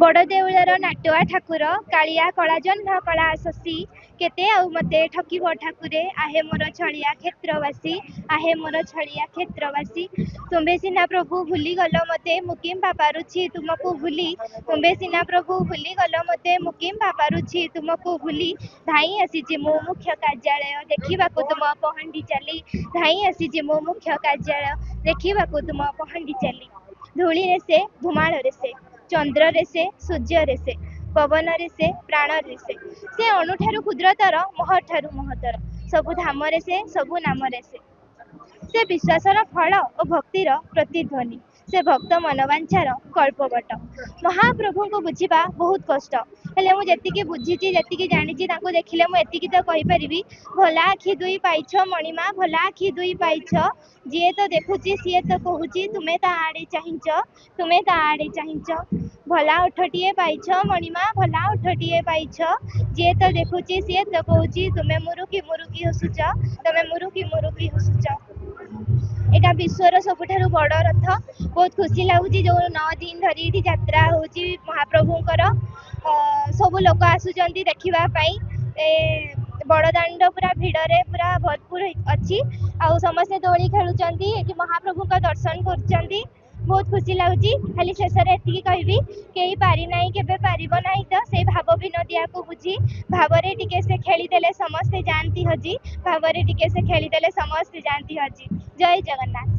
बड़ देउलर नाटुआ ठाकुर कालिया कला जह्न कला शशी केते आउ मते ठकिब ठाकुरे आहे मोर छलिया क्षेत्रवासी आहे मोर छलिया क्षेत्रवासी तुम्बे सिना प्रभु भूली गल मते मुकिम पापारुछि तुमको भूली तुम्बे सिना प्रभु भूली गल मते मुकिम पापारुछि तुमको भूली धाई आसीछि मो मुख्य कार्यालय देखिबाकू तुम पहंडी चली धाई आसीछि मो मुख्य कार्यालय देखिबाकू तुम पहंडी चली धूली रे से धुमाळ रे से चंद्र रे से सूर्य रे से पवन रे से प्राण रे से अणुठारु क्षुद्रतर महठारु महतर सबु धाम रे से सबु नाम रे से विश्वासर फल और भक्तिर प्रतिध्वनि से भक्त मनवांछार कल्पवट महाप्रभु को बुझीबा बहुत कष्ट हेले मु जेतिकी बुझीची जेतिकी जानिची तांको देखिले मु एतिकी तो कहि परिबी भला आखि दुई पाइछ मणिमा भला आखि दुई पाइछ जिए तो देखुची सीए तो कहूची तुमे ता आड़े चाहिंच तुमे ता आड़े चाहिंच भला उठटिए पाइछ मणिमा भला उठटिए पाइछ जिए तो देखुची सीए तो कहूची तुमे मुरुकी हसुच तमे मुरुकी हसुच एटा विश्वर सबुठारु बड़ रथ बहुत खुशी लगुच जो 9 दिन धरी ये यात्रा होची महाप्रभुंकर सब लोक आसुचंती देखिबा पई बड़ दांड पूरा भिड़रे पूरा भरपूर अच्छी आउ समस्ते दोली खेलुचंती एठी महाप्रभु का दर्शन करचंती बहुत खुशी लगुच खाली शेष एति कहबी कई पारि नाही केबे पारिबो नाही तो से भाव विनोदिया को बुझी भावरे टिके से खेलीदेले समस्ते जानती हजी भावरे टिके से खेलीदेले समस्ते जानती हजी जय जगन्नाथ।